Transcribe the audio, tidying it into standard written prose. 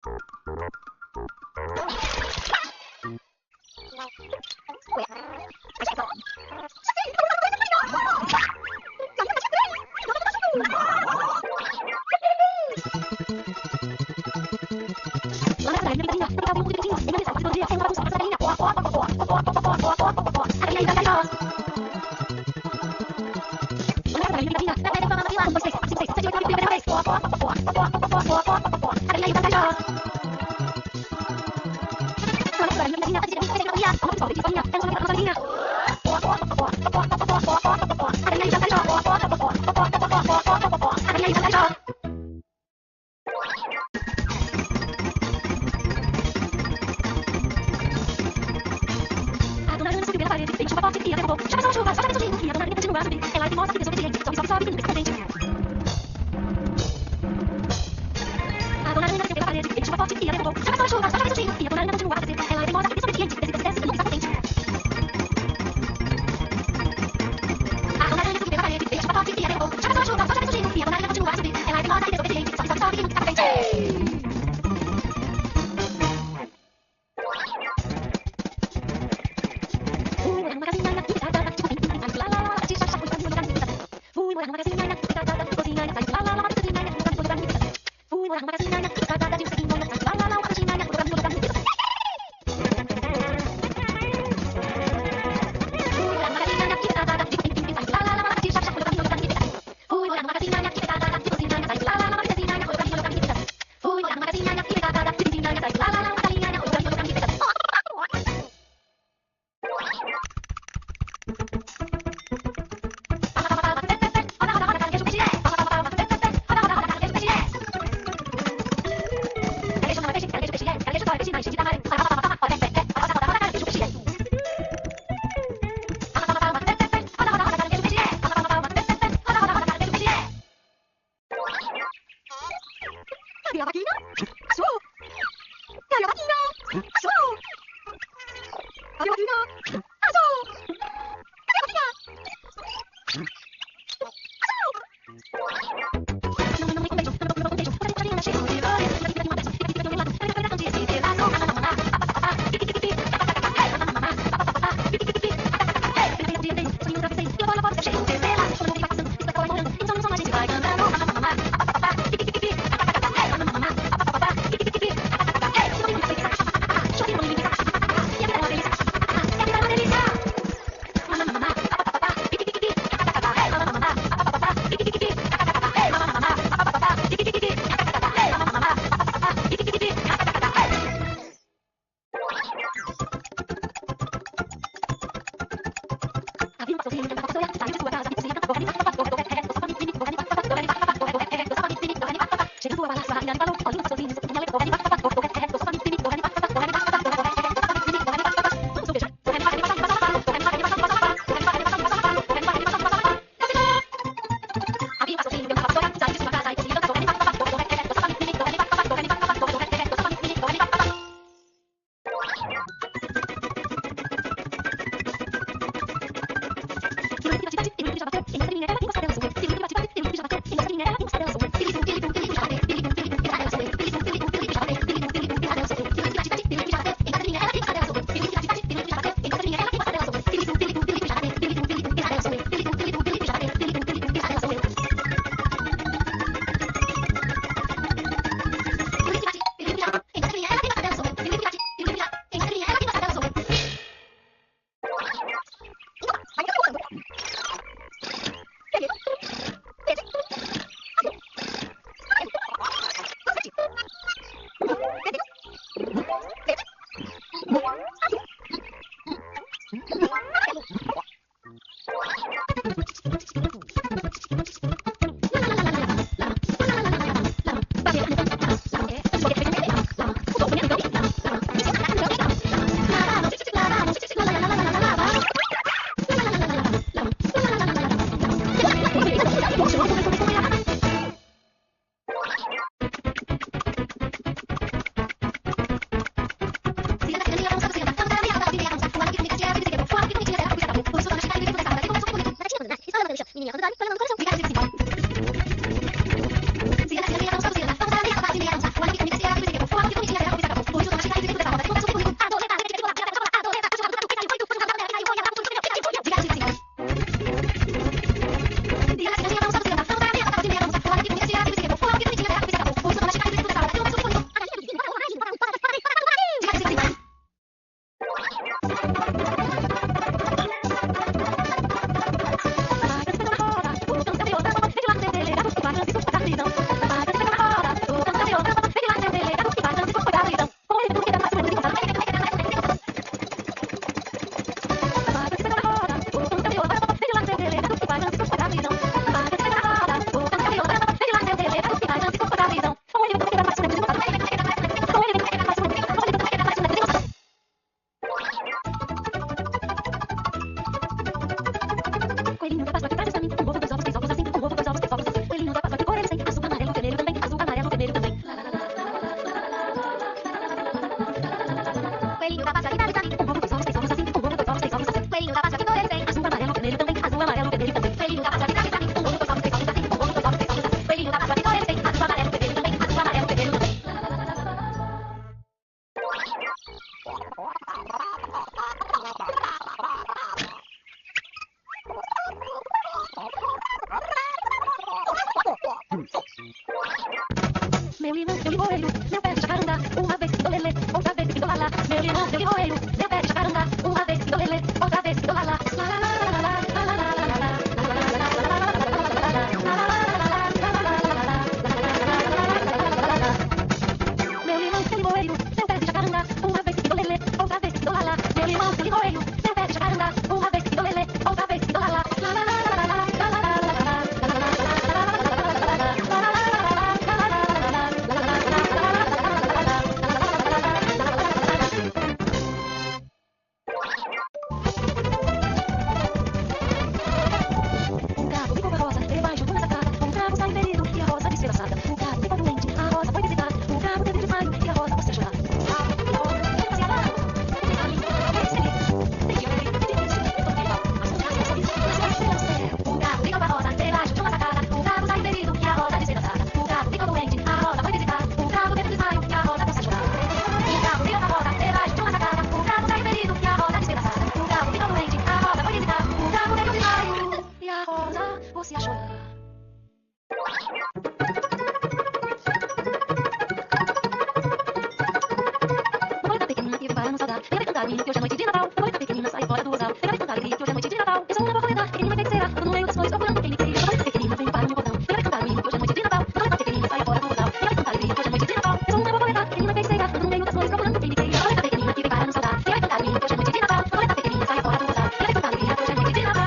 Show coelhinho da Páscoa que dá um ovo dos ovos, 3 ovos assim, um ovo dos ovos, 3 ovos assim. Coelhinho da Páscoa que todo ele tem, azul, amarelo, vermelho também, azul, amarelo, vermelho também. Coelhinho da Páscoa que dá um ovo dos ovos, 3 ovos assim, um ovo dos ovos, 3 ovos assim. Coelhinho da Páscoa que todo ele tem, azul, amarelo, vermelho também, azul, amarelo, vermelho também. Meu limão, meu limoeiro, meu pé de jacarandá, uma vez do lelê, outra vez do lalá. Meu limão, meu limoeiro, meu pé de jacarandá, uma vez do lelê, outra vez do lalá. Meu limão, meu limoeiro, meu pé de jacarandá, uma vez do lelê, outra vez do lalá. Meu limão, meu limoeiro, meu pé de jacarandá, uma vez do lelê, outra vez do lalá. O gato ficou com a rosa debaixo de uma sacada. O gato saiu ferido e a rosa despedaçada. O gato ficou doente, a rosa foi visitar. O gato teve desmaio e a rosa começou a chorar. O gato ficou com a rosa debaixo de uma sacada. O gato saiu ferido e a rosa despedaçada. O gato ficou doente, a rosa foi visitar. O gato teve desmaio e a rosa começou a chorar. O gato ficou com a rosa debaixo de uma sacada. O gato saiu ferido e a rosa despedaçada. O gato ficou doente, a rosa foi visitar. O gato teve desmaio e a rosa começou a chorar. Borboleta pequenina que para nos saudar. Venha cantar que hoje é noite de Natal. Borboleta pequenina sai fora do rosal. Venha cantar que hoje é noite de Natal. Eu sou uma borboleta pequenina feiticeira. Ando no meio das flores procurando quem me queira. Borboleta pequenina vem para o meu portão. Venha cantar que hoje é noite de Natal. Borboleta pequenina sai fora do rosal. Venha cantar que hoje é noite de Natal. Eu sou uma borboleta pequenina feiticeira. Ando no meio das flores procurando quem me queira. Borboleta pequenina que vem para nos saudar. Venha cantar que hoje é noite de Natal. Borboleta pequenina sai fora do rosal. Venha cantar que hoje é noite de Natal.